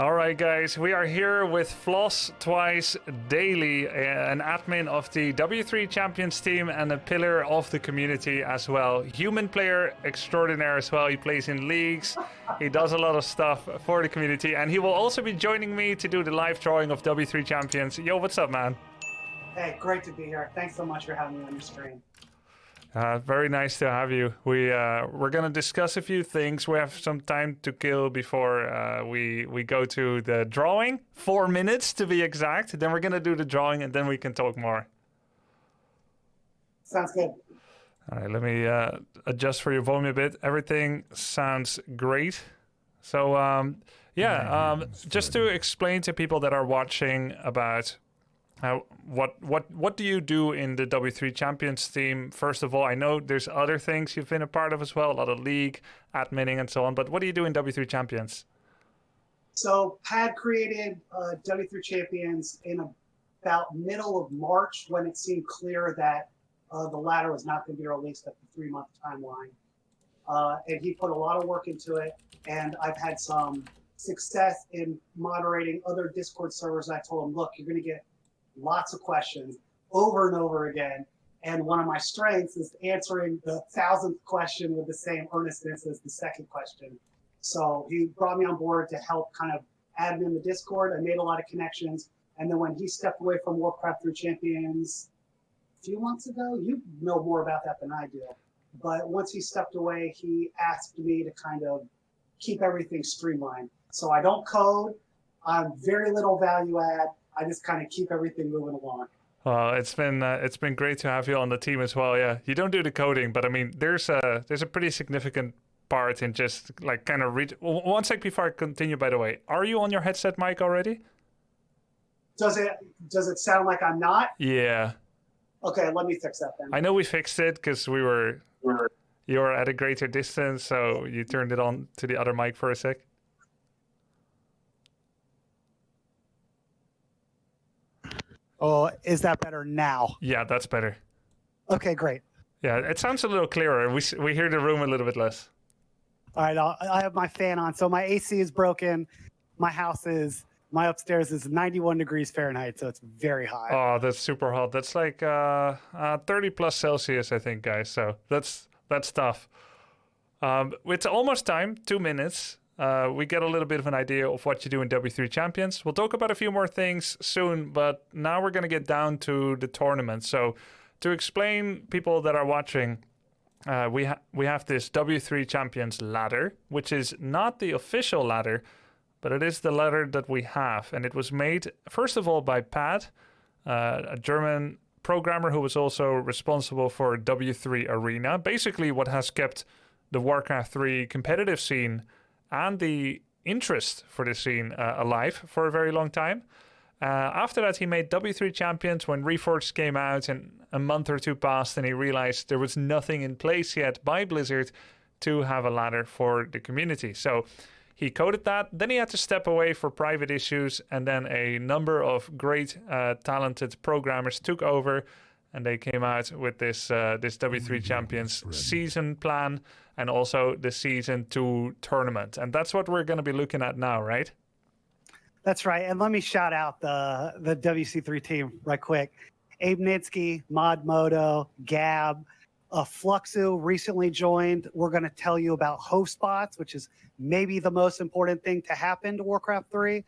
All right, guys, we are here with Floss2xdaily, an admin of the W3Champions team and a pillar of the community as well. Human player extraordinaire as well. He plays in leagues. He does a lot of stuff for the community, and he will also be joining me to do the live drawing of W3Champions. Yo, what's up, man? Hey, great to be here. Thanks so much for having me on your stream. Very nice to have you. We're gonna discuss a few things. We have some time to kill before we go to the drawing. 4 minutes to be exact. Then we're gonna do the drawing, and then we can talk more. Sounds good. All right, let me adjust for your volume a bit. Everything sounds great. So just to explain to people that are watching about what do you do in the W3Champions team? First of all, I know there's other things you've been a part of as well, a lot of league, adminning, and so on. But what do you do in W3Champions? So Pad created W3Champions in about middle of March when it seemed clear that the ladder was not going to be released at the 3-month timeline. And he put a lot of work into it. And I've had some success in moderating other Discord servers. I told him, look, you're going to get lots of questions over and over again. And one of my strengths is answering the 1,000th question with the same earnestness as the second question. So he brought me on board to help kind of admin the Discord. I made a lot of connections. And then when he stepped away from Warcraft 3 Champions a few months ago, you know more about that than I do. But once he stepped away, he asked me to kind of keep everything streamlined. So I don't code. I'm very little value add. I just kind of keep everything moving along. It's been great to have you on the team as well. Yeah, you don't do the coding, but I mean, there's a pretty significant part in just like kind of read. One sec before I continue. By the way, are you on your headset mic already? Does it sound like I'm not? Yeah. Okay, let me fix that then. I know we fixed it because you were at a greater distance, so you turned it on to the other mic for a sec. Oh, is that better now? Yeah, that's better. Okay, great. Yeah, it sounds a little clearer. We hear the room a little bit less. All right, I have my fan on. So my AC is broken. My upstairs is 91 degrees Fahrenheit, so it's very hot. Oh, that's super hot. That's like 30 plus Celsius, I think, guys. So that's tough. It's almost time, 2 minutes. We get a little bit of an idea of what you do in W3Champions. We'll talk about a few more things soon, but now we're going to get down to the tournament. So to explain people that are watching, we have this W3Champions ladder, which is not the official ladder, but it is the ladder that we have. And it was made, first of all, by Pad, a German programmer who was also responsible for W3 Arena. Basically what has kept the Warcraft 3 competitive scene and the interest for the scene alive for a very long time. After that, he made W3Champions when Reforged came out, and a month or two passed, and he realized there was nothing in place yet by Blizzard to have a ladder for the community. So he coded that. Then he had to step away for private issues, and then a number of great, talented programmers took over, and they came out with this W3Champions season plan and also the Season 2 tournament. And that's what we're going to be looking at now, right? That's right. And let me shout out the WC3 team right quick. Abe Nitsky, Mod Moto, Gab, Fluxu recently joined. We're going to tell you about host bots, which is maybe the most important thing to happen to Warcraft 3.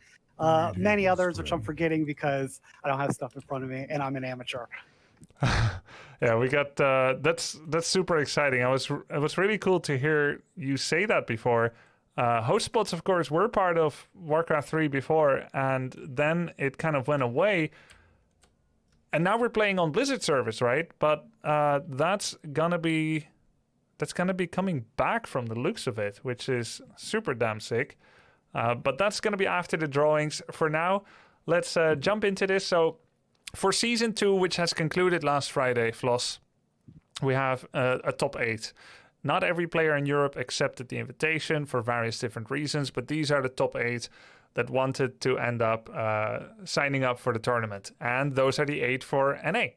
Many others, which I'm forgetting because I don't have stuff in front of me and I'm an amateur. Yeah, we got that's super exciting. It was really cool to hear you say that before. Host bots, of course, were part of Warcraft 3 before, and then it kind of went away. And now we're playing on Blizzard servers, right? But that's gonna be coming back from the looks of it, which is super damn sick. But that's gonna be after the drawings. For now, let's jump into this. So for Season 2, which has concluded last Friday, Floss, we have a top 8. Not every player in Europe accepted the invitation for various different reasons, but these are the top 8 that wanted to end up signing up for the tournament. And those are the 8 for NA.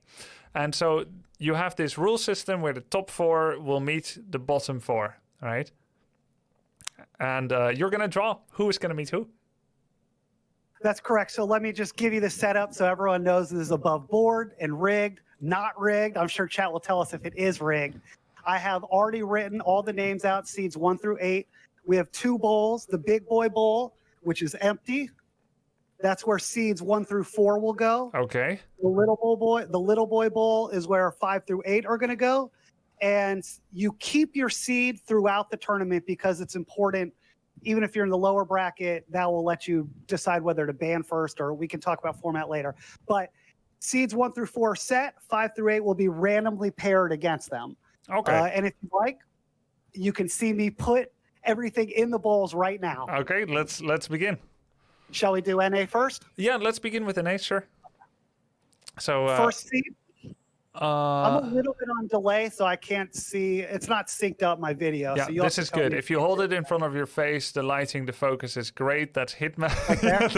And so you have this rule system where the top 4 will meet the bottom 4, right? And you're going to draw who is going to meet who. That's correct. So let me just give you the setup so everyone knows this is above board and rigged, not rigged. I'm sure chat will tell us if it is rigged. I have already written all the names out, seeds 1 through 8. We have 2 bowls, the big boy bowl, which is empty. That's where seeds 1 through 4 will go. Okay. The little boy bowl is where 5 through 8 are going to go. And you keep your seed throughout the tournament because it's important. Even if you're in the lower bracket, that will let you decide whether to ban first, or we can talk about format later. But seeds 1 through 4 are set. 5 through 8 will be randomly paired against them. Okay. And if you like, you can see me put everything in the bowls right now. Okay, let's begin. Shall we do NA first? Yeah, let's begin with an A, sure. So first seed. I'm a little bit on delay, so I can't see. It's not synced up my video. Yeah, so this is good. If you hold it in front of your face, the lighting, the focus is great. That's Hitman. Right there?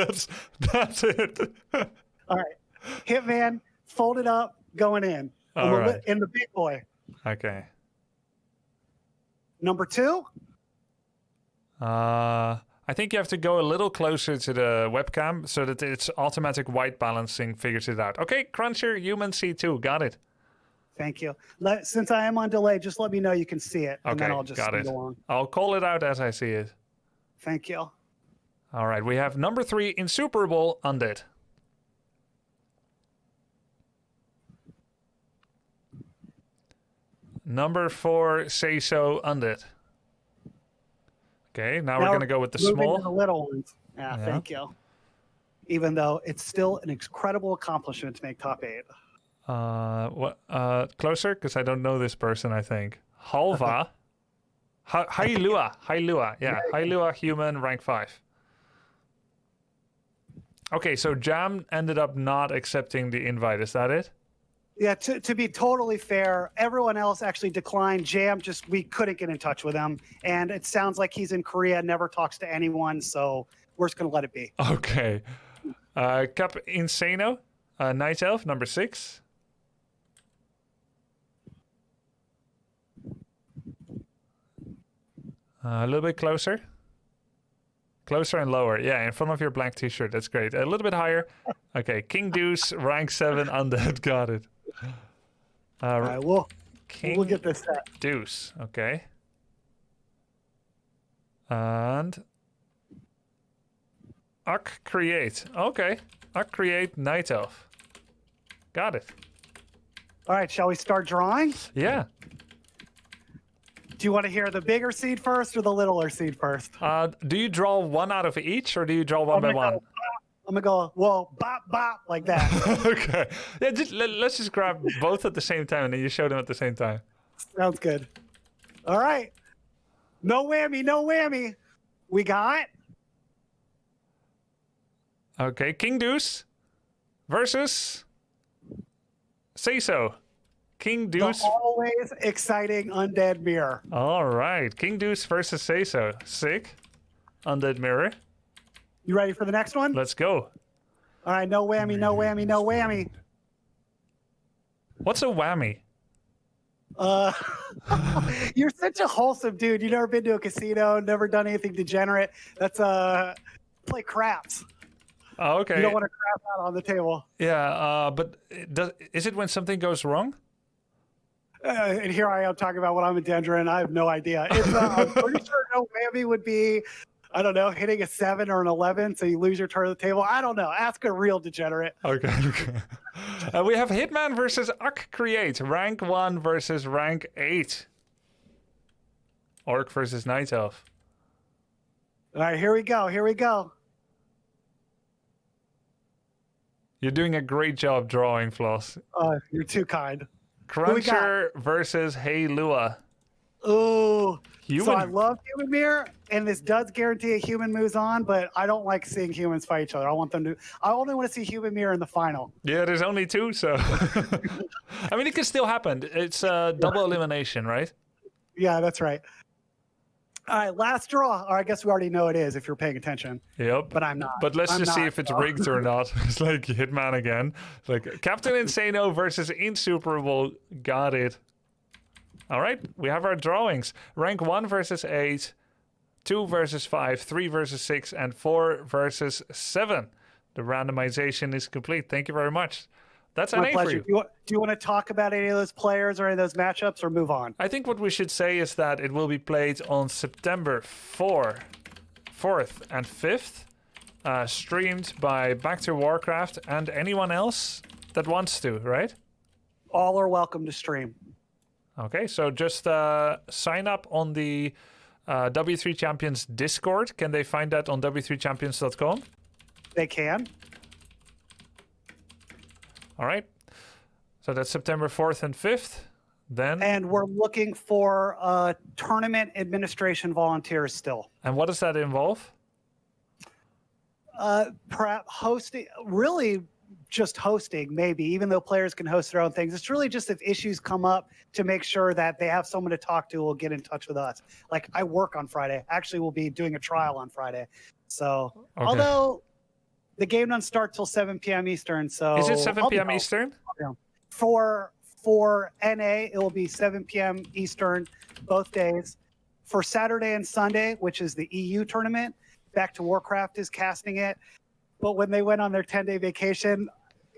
that's it. All right, Hitman, fold it up, going in. All right. In the big boy. Okay. Number 2. I think you have to go a little closer to the webcam so that its automatic white balancing figures it out. Okay, Cruncher, human C2, got it. Thank you. Since I am on delay, just let me know you can see it, and then I'll just got it. go on. I'll call it out as I see it. Thank you. All right, we have number 3 in Super Bowl, Undead. Number 4, Say So, Undead. Okay, now we're going to go with the small. To the little ones. Yeah, thank you. Even though it's still an incredible accomplishment to make top 8. Closer? Because I don't know this person, I think. Halva. Hailua. Yeah, Hailua, human, rank 5. Okay, so Jam ended up not accepting the invite. Is that it? Yeah, to be totally fair, everyone else actually declined. Jam, we couldn't get in touch with him. And it sounds like he's in Korea, never talks to anyone. So we're just going to let it be. Okay. Cap Insano, Night Elf, number 6. A little bit closer. Closer and lower. Yeah, in front of your black t-shirt. That's great. A little bit higher. Okay, King Deuce, rank 7, Undead. Got it. All right, we'll get this set. Deuce, okay. And Uck Create. Okay. Uck Create, Night Elf. Got it. All right, shall we start drawing? Yeah. Do you want to hear the bigger seed first or the littler seed first? Do you draw one out of each, or do you draw one by one? I'm going to go, whoa, bop, bop, like that. Okay. Yeah, let's just grab both at the same time, and then you show them at the same time. Sounds good. All right. No whammy, no whammy. We got... Okay, King Deuce versus Say So. King Deuce. The always exciting Undead Mirror. All right. King Deuce versus Say So. Sick. Undead Mirror. You ready for the next one? Let's go. All right, no whammy, no whammy, no whammy. What's a whammy? You're such a wholesome dude. You've never been to a casino, never done anything degenerate. That's play craps. Oh, okay. You don't want to crap out on the table. Yeah, but is it when something goes wrong? And here I am talking about what I'm a Dendron. I have no idea. It's, I'm pretty sure no whammy would be, I don't know, hitting a 7 or an 11, so you lose your turn at the table. I don't know. Ask a real degenerate. Okay. We have Hitman versus Uck Create. Rank 1 versus rank 8. Orc versus Night Elf. All right, here we go. Here we go. You're doing a great job drawing, Floss. You're too kind. Cruncher versus Hey Lua. Ooh. Human. So I love Human Mirror, and this does guarantee a human moves on, but I don't like seeing humans fight each other. I only want to see Human Mirror in the final. Yeah, there's only 2, so. I mean, it can still happen. It's double elimination, right? Yeah, that's right. All right, last draw. Or I guess we already know it is if you're paying attention. Yep. But I'm not. But let's just see if it's rigged or not. It's like Hitman again. It's like Captain Insano versus Insuperable. Got it. All right, we have our drawings. Rank 1 versus 8, 2 versus 5, 3 versus 6, and 4 versus 7. The randomization is complete. Thank you very much. That's an My A for pleasure. you. Do you want to talk about any of those players or any of those matchups, or move on? I think what we should say is that it will be played on September 4th and 5th, streamed by Back to Warcraft and anyone else that wants to, right? All are welcome to stream. Okay, so just sign up on the W3Champions Discord. Can they find that on W3Champions.com? They can. All right. So that's September 4th and 5th. Then. And we're looking for tournament administration volunteers still. And what does that involve? Perhaps hosting, really just hosting, maybe, even though players can host their own things. It's really just if issues come up to make sure that they have someone to talk to who will get in touch with us. Like, I work on Friday. Actually, we'll be doing a trial on Friday. So, okay. Although the game doesn't start till 7 p.m. Eastern. So is it 7 p.m. Eastern? For NA, it will be 7 p.m. Eastern both days. For Saturday and Sunday, which is the EU tournament, Back to Warcraft is casting it. But when they went on their 10-day vacation,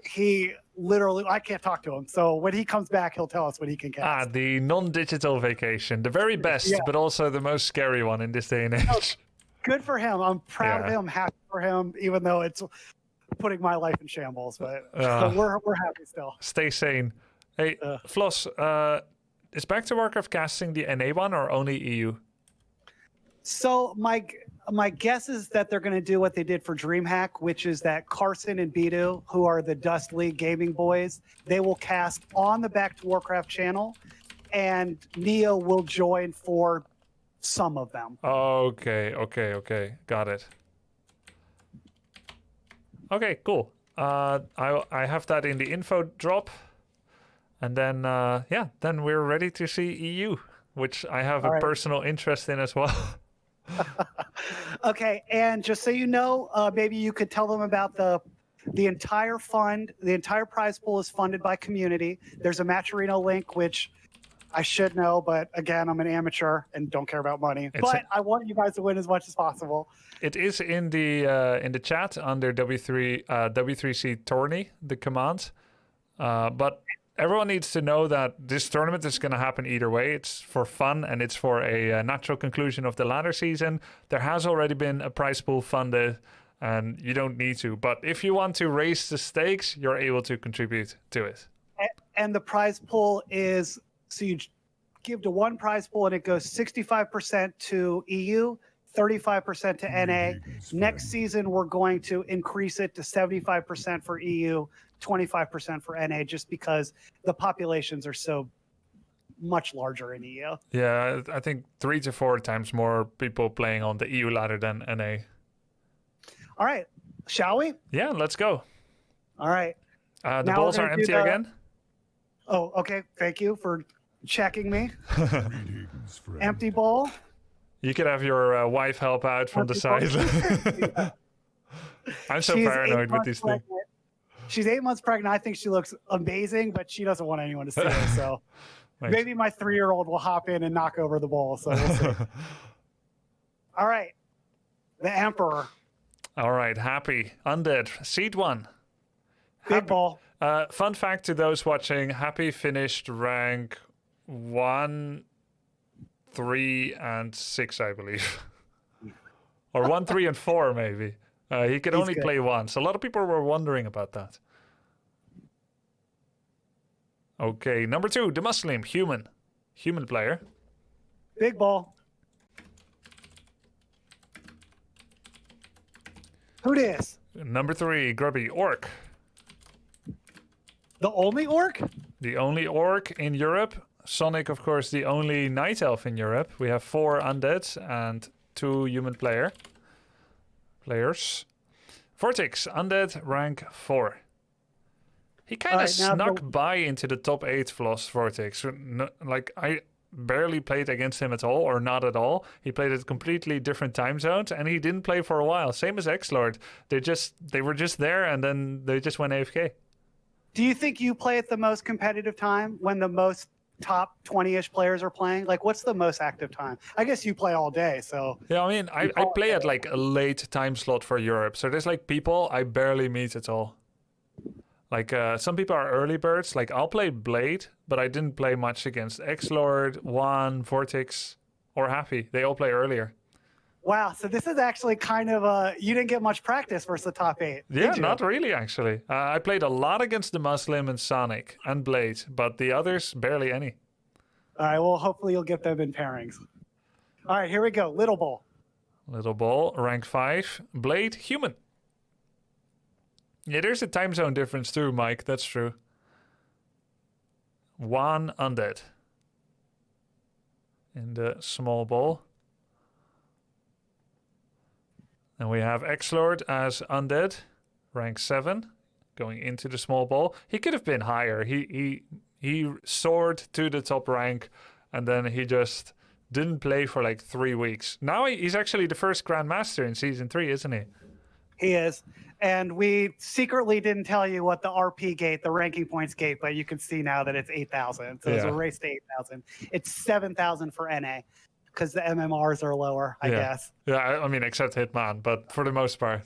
he literally, I can't talk to him. So when he comes back, he'll tell us when he can cast. The non-digital vacation. The very best, but also the most scary one in this day and age. Good for him. I'm proud of him, happy for him, even though it's putting my life in shambles. But we're happy still. Stay sane. Hey, Floss, is Back to Warcraft casting the NA one or only EU? So my guess is that they're going to do what they did for DreamHack, which is that Carson and Bidu, who are the Dust League gaming boys, they will cast on the Back to Warcraft channel, and Neo will join for some of them. Okay. Got it. Okay, cool. I have that in the info drop. And then, then we're ready to see EU, which I have a personal interest in as well. Okay, and just so you know, maybe you could tell them about the entire fund. The entire prize pool is funded by community. There's a Matcherino link, which I should know, but again, I'm an amateur and don't care about money. But I want you guys to win as much as possible. It is in the chat under W3C tourney, the command. But everyone needs to know that this tournament is going to happen either way. It's for fun, and it's for a natural conclusion of the ladder season. There has already been a prize pool funded, and you don't need to. But if you want to raise the stakes, you're able to contribute to it. And the prize pool is, so you give to one prize pool, and it goes 65% to EU, 35% to NA. Next season, we're going to increase it to 75% for EU, 25% for NA, just because the populations are so much larger in EU. Yeah, I think 3 to 4 times more people playing on the EU ladder than NA. All right, shall we? Yeah, let's go. All right. The balls are empty again? Oh, okay. Thank you for checking me. Empty bowl. You could have your wife help out from the side. I'm so paranoid with these things. She's 8 months pregnant. I think she looks amazing, but she doesn't want anyone to see her. So Nice. Maybe my 3-year-old will hop in and knock over the bowl. So we'll see. All right. The Emperor. All right. Happy. Undead. Seed 1. Big ball. Fun fact to those watching. Happy finished rank 1, 3, and 6, I believe. Or 1, 3, and 4, maybe. He could only play once. A lot of people were wondering about that. Okay, number 2, the Muslim, human player. Big ball. Who dis? Number 3, Grubby, orc. The only orc? The only orc in Europe. Sonic, of course, the only night elf in Europe. We have 4 undeads and 2 human players. Vortex, undead, rank 4. He kind of snuck by into the top 8, Floss, Vortex. I barely played against him at all, or not at all. He played at completely different time zones, and he didn't play for a while. Same as X-Lord. They were just there, and then they just went AFK. Do you think you play at the most competitive time, when the most top 20-ish players are playing? Like, what's the most active time? I guess you play all day, so. Yeah, I mean, I play at like a late time slot for Europe. So there's like people I barely meet at all. Like some people are early birds. Like I'll play Blade, but I didn't play much against X-Lord, Juan, Vortex, or Happy. They all play earlier. Wow, so this is actually kind of you didn't get much practice versus the top 8. Yeah, not really actually. I played a lot against the Muslim and Sonic and Blade, but the others barely any. All right, well, hopefully you'll get them in pairings. All right, here we go. Little Ball. Little Ball, rank 5. Blade, human. Yeah, there's a time zone difference too, Mike. That's true. 1 undead. In the small ball. And we have X-Lord as undead, rank 7, going into the small ball. He could have been higher. He soared to the top rank, and then he just didn't play for like 3 weeks. Now he's actually the first Grandmaster in Season 3, isn't he? He is. And we secretly didn't tell you what the RP gate, the ranking points gate, but you can see now that it's 8,000. So it's a race to 8,000. It's 7,000 for NA. Because the MMRs are lower, I guess. Yeah, I mean, except Hitman, but for the most part.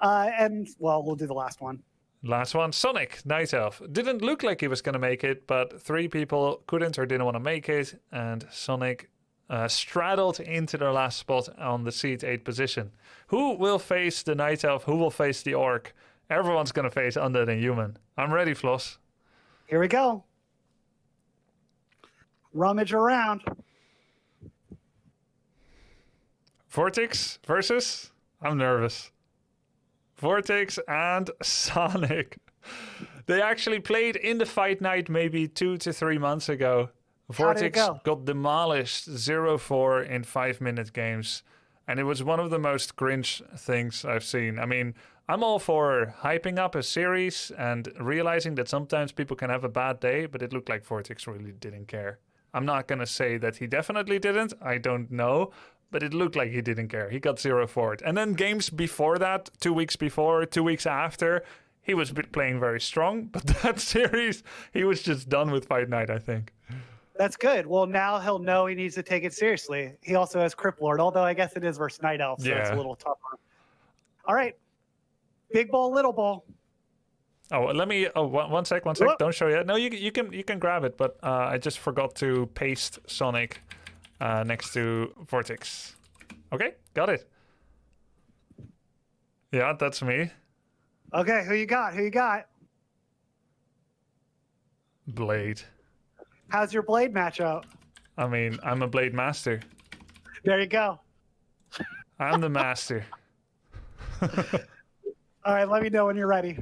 And, well, we'll do the last one. Last one, Sonic, Night Elf. Didn't look like he was going to make it, but 3 people couldn't or didn't want to make it, and Sonic straddled into the last spot on the seed 8 position. Who will face the Night Elf? Who will face the Orc? Everyone's going to face Undead and Human. I'm ready, Floss. Here we go. Rummage around. Vortex versus, I'm nervous. Vortex and Sonic. They actually played in the fight night maybe 2 to 3 months ago. Vortex got demolished 0-4 in 5-minute games. And it was one of the most cringe things I've seen. I mean, I'm all for hyping up a series and realizing that sometimes people can have a bad day, but it looked like Vortex really didn't care. I'm not going to say that he definitely didn't. I don't know. But it looked like he didn't care. He got 0-4. And then games before that, 2 weeks before, 2 weeks after, he was playing very strong. But that series, he was just done with Fight Night, I think. That's good. Well, now he'll know he needs to take it seriously. He also has Crip Lord, although I guess it is versus Night Elf, so it's a little tougher. All right. Big ball, little ball. Oh, let me. Oh, one sec. Whoop. Don't show yet. No, you can grab it, but I just forgot to paste Sonic next to Vortex. Okay, got it. Yeah, that's me. Okay, who you got? Blade. How's your Blade matchup? I mean, I'm a Blade master. There you go. I'm the master. All right, let me know when you're ready.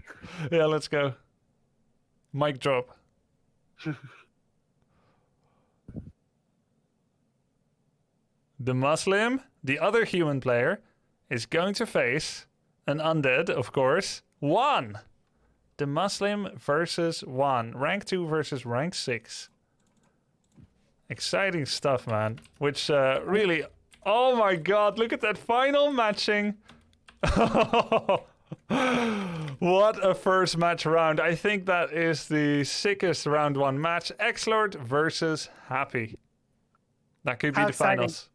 Yeah, let's go. Mic drop. The Muslim, the other human player, is going to face an undead, of course, Juan. The Muslim versus Juan. Rank 2 versus rank 6. Exciting stuff, man. Which really... Oh my god, look at that final matching. What a first match round. I think that is the sickest round 1 match. X-Lord versus Happy. That could be the finals.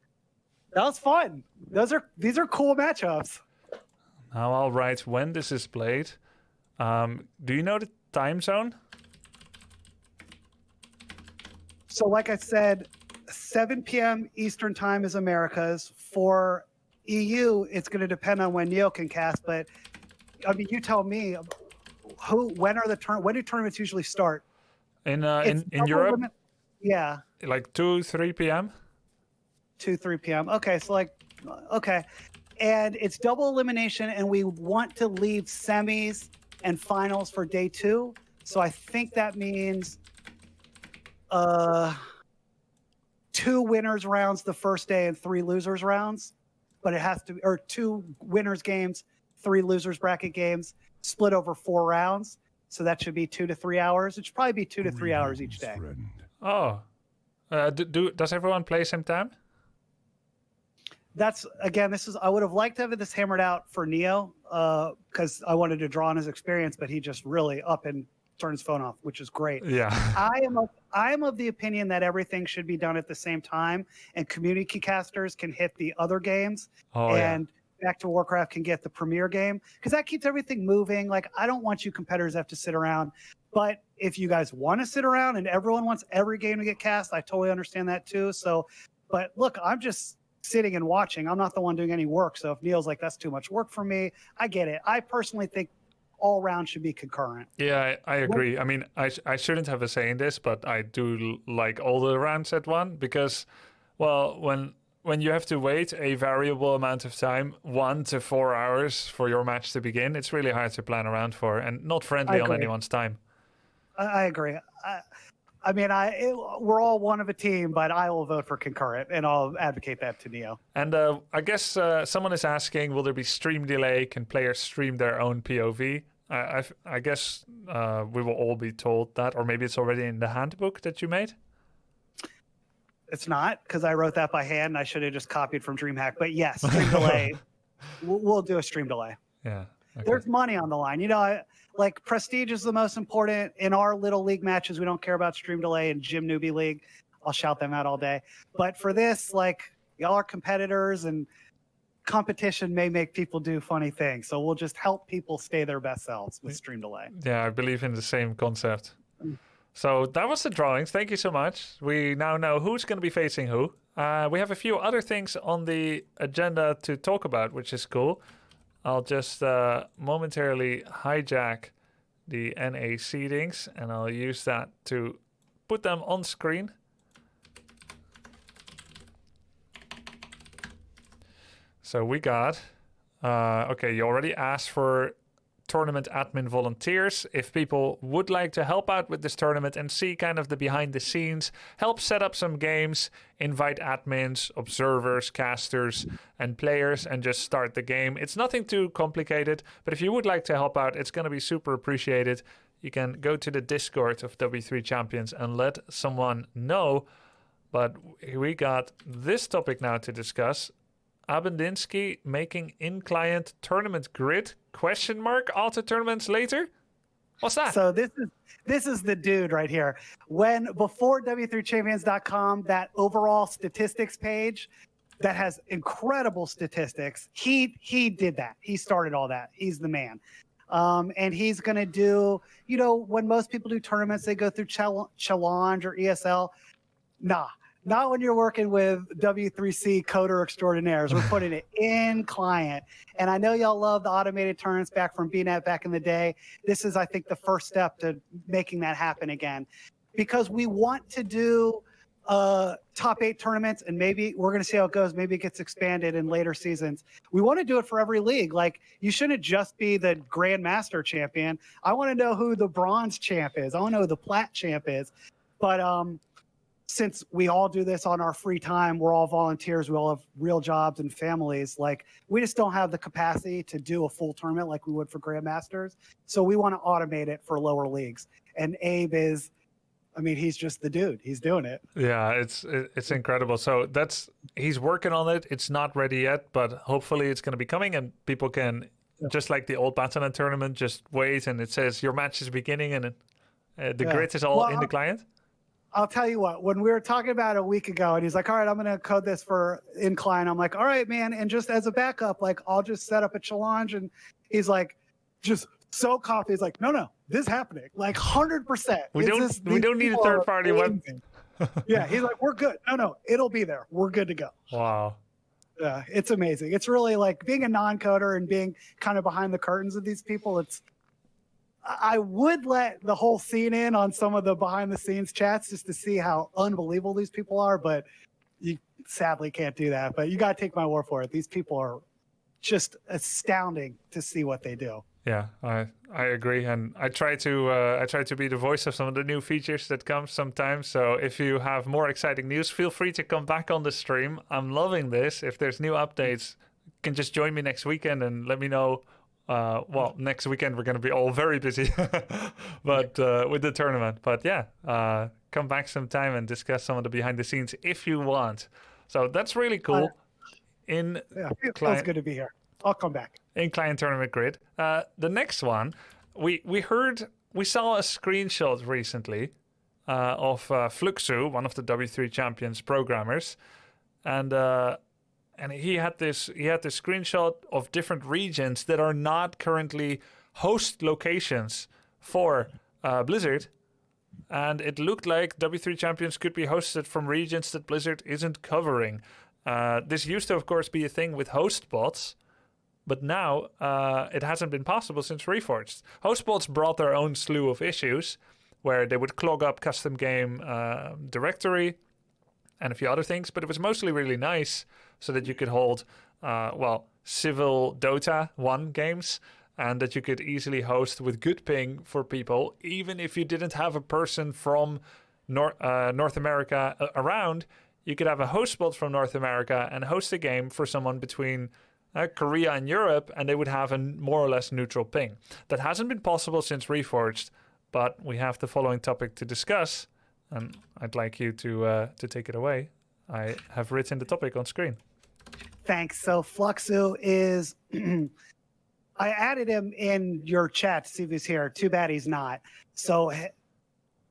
That was fun. These are cool matchups. Now I'll write when this is played. Do you know the time zone? So like I said, 7 p.m. Eastern time is America's. For EU, it's going to depend on when Neo can cast. But I mean, you tell me, when do tournaments usually start? In Europe? Yeah. Like 2-3 p.m. 2-3 p.m. Okay, so okay. And it's double elimination, and we want to leave semis and finals for day 2. So I think that means 2 winners rounds the first day and 3 losers rounds. But it has to, or 2 winners games, 3 losers bracket games, split over 4 rounds. So that should be 2 to 3 hours. It should probably be 2 to 3 hours each day. Oh. Does everyone play same time? That's, again, I would have liked to have this hammered out for Neo because I wanted to draw on his experience, but he just really up and turn his phone off, which is great. Yeah. I am of the opinion that everything should be done at the same time, and community casters can hit the other games, and Back to Warcraft can get the premier game, because that keeps everything moving. Like, I don't want you competitors to have to sit around, but if you guys want to sit around and everyone wants every game to get cast, I totally understand that too. So, but look, I'm just sitting and watching. I'm not the one doing any work. So if Neil's like, that's too much work for me, I get it. I personally think all rounds should be concurrent. Yeah, I agree. I mean, I shouldn't have a say in this, but I do like all the rounds at one, because, well, when you have to wait a variable amount of time, 1 to 4 hours for your match to begin, it's really hard to plan around for, and not friendly on anyone's time. I agree. I mean, we're all one of a team, but I will vote for concurrent, and I'll advocate that to Neo. And I guess someone is asking, will there be stream delay? Can players stream their own POV? I guess we will all be told that, or maybe it's already in the handbook that you made? It's not, because I wrote that by hand, and I should have just copied from DreamHack. But yes, stream delay. We'll do a stream delay. Yeah. Okay. There's money on the line. You know, like prestige is the most important. In our little league matches, we don't care about stream delay. In Gym Newbie League, I'll shout them out all day. But for this, like, y'all are competitors, and competition may make people do funny things. So we'll just help people stay their best selves with stream delay. Yeah, I believe in the same concept. So that was the drawings. Thank you so much. We now know who's going to be facing who. We have a few other things on the agenda to talk about, which is cool. I'll just momentarily hijack the NA seedings, and I'll use that to put them on screen. So we got, okay, you already asked for tournament admin volunteers. If people would like to help out with this tournament and see kind of the behind the scenes, help set up some games, invite admins, observers, casters, and players, and just start the game. It's nothing too complicated, but if you would like to help out, it's going to be super appreciated. You can go to the Discord of W3Champions and let someone know. But we got this topic now to discuss. Abendinsky making in-client tournament grid ? Auto tournaments later? What's that? So this is the dude right here. Before W3Champions.com, that overall statistics page that has incredible statistics, he did that. He started all that. He's the man. And he's going to do, you know, when most people do tournaments, they go through Challenge or ESL. Nah. Not when you're working with W3C coder extraordinaires. We're putting it in client. And I know y'all love the automated tournaments back from BNet back in the day. This is, I think, the first step to making that happen again. Because we want to do top 8 tournaments, and maybe we're going to see how it goes. Maybe it gets expanded in later seasons. We want to do it for every league. Like, you shouldn't just be the Grandmaster champion. I want to know who the Bronze champ is. I want to know who the Plat champ is. But since we all do this on our free time, we're all volunteers, we all have real jobs and families, like, we just don't have the capacity to do a full tournament like we would for Grandmasters. So we want to automate it for lower leagues. And Abe is, I mean, he's just the dude. He's doing it. Yeah, it's incredible. So he's working on it. It's not ready yet, but hopefully it's going to be coming, and people can, just like the old Battle.net tournament, just wait, and it says your match is beginning, and the grid is all in the client. I'll tell you what, when we were talking about it a week ago, and he's like, all right, I'm going to code this for in-client. I'm like, all right, man. And just as a backup, like, I'll just set up a challenge. And he's like, just so confident. He's like, no, this is happening. Like, 100%. We don't need a third party web. Yeah, he's like, we're good. No, it'll be there. We're good to go. Wow. Yeah, it's amazing. It's really like being a non-coder and being kind of behind the curtains of these people. I would let the whole scene in on some of the behind-the-scenes chats just to see how unbelievable these people are, but you sadly can't do that. But you got to take my word for it. These people are just astounding to see what they do. Yeah, I agree, and I try to be the voice of some of the new features that come sometimes. So if you have more exciting news, feel free to come back on the stream. I'm loving this. If there's new updates, you can just join me next weekend and let me know. Well, next weekend we're going to be all very busy, but with the tournament. But yeah, come back sometime and discuss some of the behind the scenes if you want. So that's really cool. It feels good to be here. I'll come back. In client tournament grid. The next one, we heard we saw a screenshot recently of Floss2, one of the W3Champions programmers, and he had this screenshot of different regions that are not currently host locations for Blizzard, and it looked like W3Champions could be hosted from regions that Blizzard isn't covering. This used to, of course, be a thing with host bots, but now it hasn't been possible since Reforged. Host bots brought their own slew of issues, where they would clog up custom game directory and a few other things, but it was mostly really nice so that you could hold, civil Dota 1 games, and that you could easily host with good ping for people, even if you didn't have a person from North America around. You could have a host bot from North America and host a game for someone between Korea and Europe, and they would have a more or less neutral ping. That hasn't been possible since Reforged, but we have the following topic to discuss, and I'd like you to take it away. I have written the topic on screen. Thanks. So Floss2 is... I added him in your chat to see if he's here. Too bad he's not. So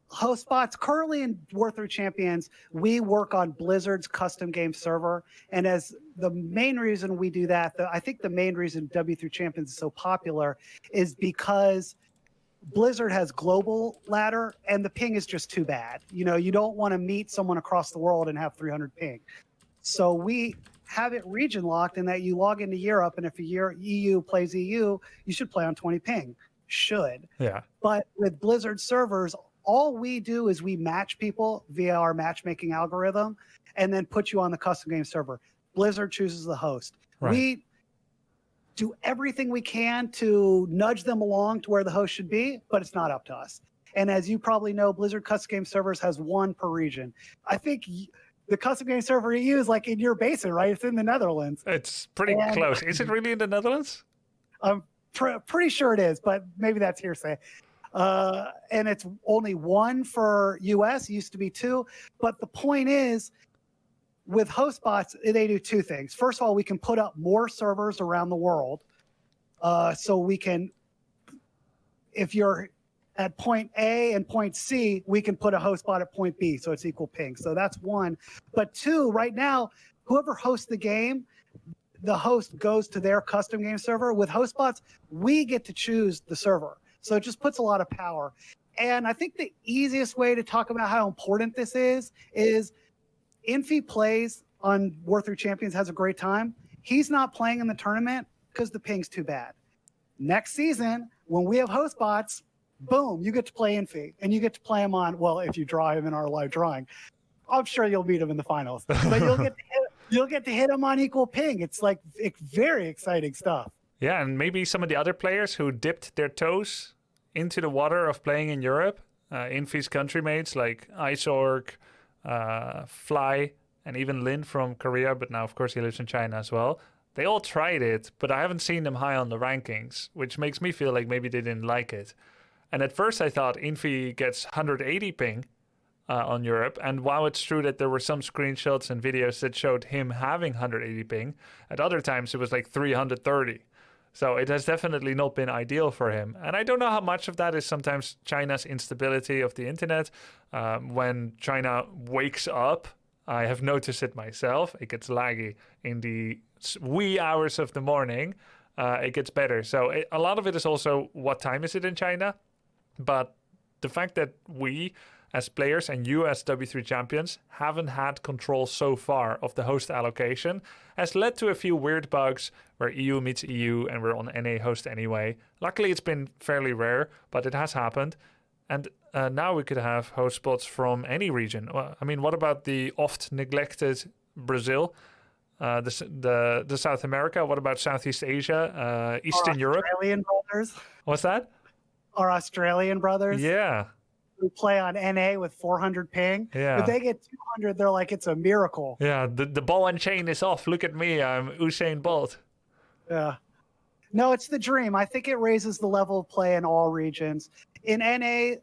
host bots currently in War3Champions, we work on Blizzard's custom game server. And as the main reason we do that, I think the main reason W3Champions is so popular is because Blizzard has global ladder and the ping is just too bad. You know, you don't want to meet someone across the world and have 300 ping. So we have it region locked in that you log into Europe, and if EU plays EU, you should play on 20 ping. Should. Yeah. But with Blizzard servers, all we do is we match people via our matchmaking algorithm and then put you on the custom game server. Blizzard chooses the host. Right. We do everything we can to nudge them along to where the host should be, but it's not up to us. And as you probably know, Blizzard custom game servers has one per region. I think the custom game server EU is like in your basin, right? It's in the Netherlands. It's pretty close. Is it really in the Netherlands? I'm pretty sure it is, but maybe that's hearsay. And it's only one for US, it used to be two. But the point is, with host bots, they do two things. First of all, we can put up more servers around the world. So we can, if you're at point A and point C, we can put a host bot at point B, so it's equal ping. So that's one. But two, right now, whoever hosts the game, the host goes to their custom game server. With host bots, we get to choose the server. So it just puts a lot of power. And I think the easiest way to talk about how important this is Infi plays on War3Champions, has a great time. He's not playing in the tournament because the ping's too bad. Next season, when we have host bots, boom, you get to play Infi, and you get to play him on, well, if you draw him in our live drawing. I'm sure you'll beat him in the finals, but you'll get to hit him on equal ping. It's like very exciting stuff. Yeah, and maybe some of the other players who dipped their toes into the water of playing in Europe, Infi's countrymates like Iceorg, Fly, and even Lin from Korea, but now, of course, he lives in China as well. They all tried it, but I haven't seen them high on the rankings, which makes me feel like maybe they didn't like it. And at first I thought Infi gets 180 ping on Europe. And while it's true that there were some screenshots and videos that showed him having 180 ping, at other times it was like 330. So it has definitely not been ideal for him. And I don't know how much of that is sometimes China's instability of the internet. When China wakes up, I have noticed it myself. It gets laggy in the wee hours of the morning. It gets better. So a lot of it is also what time is it in China? But the fact that we as players and you as W3Champions haven't had control so far of the host allocation has led to a few weird bugs where EU meets EU and we're on NA host anyway. Luckily, it's been fairly rare, but it has happened. And now we could have host spots from any region. Well, I mean, what about the oft neglected Brazil, the South America? What about Southeast Asia, Eastern Europe? Australian brothers. What's that? Our Australian brothers. Yeah. Who play on NA with 400 ping. Yeah. If they get 200, they're like, it's a miracle. Yeah, the ball and chain is off. Look at me. I'm Usain Bolt. Yeah. No, it's the dream. I think it raises the level of play in all regions. In NA,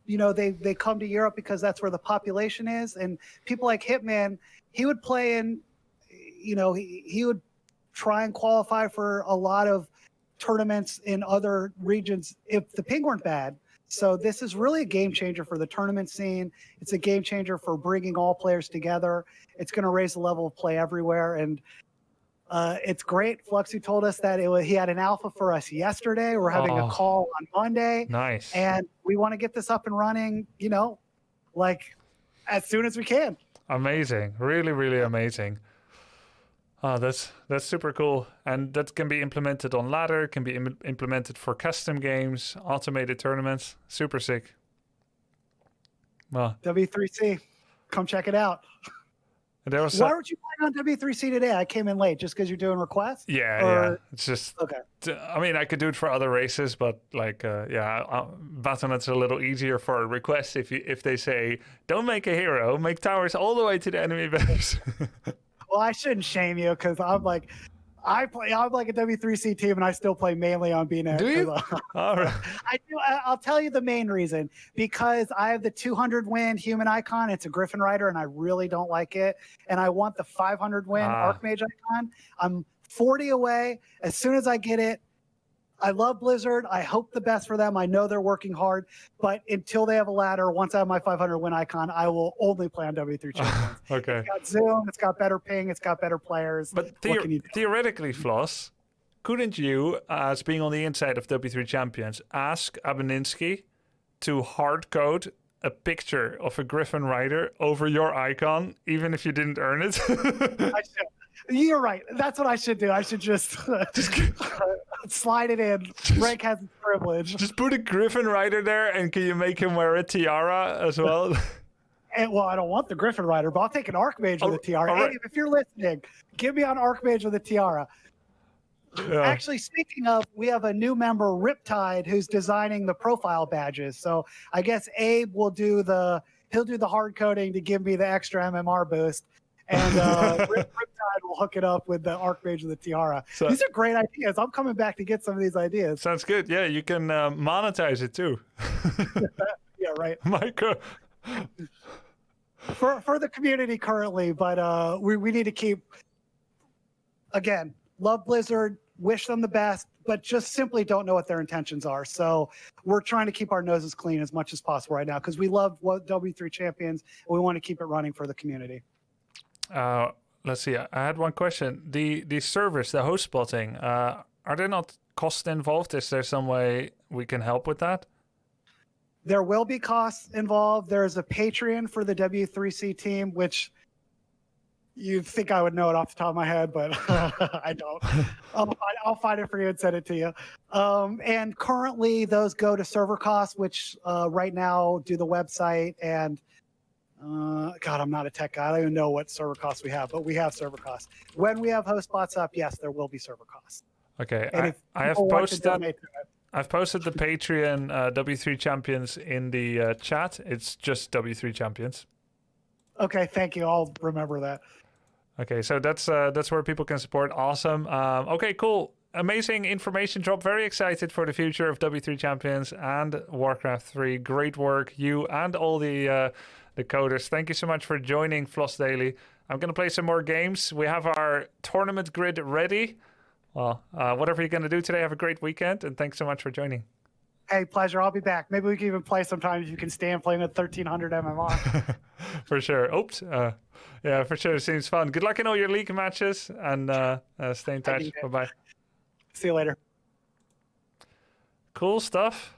they come to Europe because that's where the population is. And people like Hitman, he would play in, he would try and qualify for a lot of tournaments in other regions if the ping weren't bad. So this is really a game changer for the tournament scene. It's a game changer for bringing all players together. It's going to raise the level of play everywhere. And it's great. Fluxy told us that he had an alpha for us yesterday. We're having a call on Monday. Nice. And we want to get this up and running, like as soon as we can. Amazing. Really, really amazing. Oh, that's super cool. And that can be implemented on ladder, can be implemented for custom games, automated tournaments. Super sick. Well, W3C, come check it out. There was Why weren't you playing on W3C today? I came in late just because you're doing requests? Yeah. It's just, okay. I mean, I could do it for other races, but like, Battle.net's a little easier for a request if they say, don't make a hero, make towers all the way to the enemy base. Well, I shouldn't shame you because I'm like a W3C team and I still play mainly on BNet. Do you? All right. I do. I'll tell you the main reason, because I have the 200 win human icon. It's a Griffin Rider and I really don't like it. And I want the 500 win Archmage icon. I'm 40 away. As soon as I get it, I love Blizzard. I hope the best for them. I know they're working hard, but until they have a ladder, once I have my 500 win icon, I will only play on W3Champions. Okay. It's got Zoom, it's got better ping, it's got better players. But what can you do? theoretically, Floss, couldn't you, as being on the inside of W3Champions, ask Abeninsky to hard code a picture of a Griffin Rider over your icon, even if you didn't earn it? I should. You're right. That's what I should do. I should just slide it in. Rank has its privilege. Just put a Griffin Rider there, and can you make him wear a tiara as well? And, well, I don't want the Griffin Rider, but I'll take an Archmage with a tiara. Right. Hey, if you're listening, give me on Archmage with a tiara. Yeah. Actually, speaking of, we have a new member, Riptide, who's designing the profile badges. So I guess Abe will do he'll do the hard coding to give me the extra MMR boost. And Riptide will hook it up with the Archmage of the Tiara. So, these are great ideas. I'm coming back to get some of these ideas. Sounds good. Yeah, you can monetize it too. Yeah, right. Michael. For the community currently, but we need to keep, again, love Blizzard, wish them the best, but just simply don't know what their intentions are. So we're trying to keep our noses clean as much as possible right now because we love W3Champions and we want to keep it running for the community. Let's see. I had one question. The servers, the host spotting, are there not costs involved? Is there some way we can help with that? There will be costs involved. There's a Patreon for the W3C team, which you'd think I would know it off the top of my head, but I don't. I'll find it for you and send it to you. And currently, those go to server costs, which right now do the website and God, I'm not a tech guy. I don't even know what server costs we have, but we have server costs. When we have host spots up, yes, there will be server costs. Okay, I have posted I've posted the Patreon W3Champions in the chat. It's just W3Champions. Okay, thank you. I'll remember that. Okay, so that's where people can support. Awesome. Okay, cool. Amazing information drop. Very excited for the future of W3Champions and Warcraft 3. Great work, you and all the coders. Thank you so much for joining Floss2xdaily. I'm going to play some more games. We have our tournament grid ready. Well, whatever you're going to do today, have a great weekend, and thanks so much for joining. Hey, pleasure. I'll be back. Maybe we can even play sometime if you can stand playing at 1300 MMR. For sure. Oops. Yeah, for sure. It seems fun. Good luck in all your league matches, and stay in touch. Bye-bye. See you later. Cool stuff.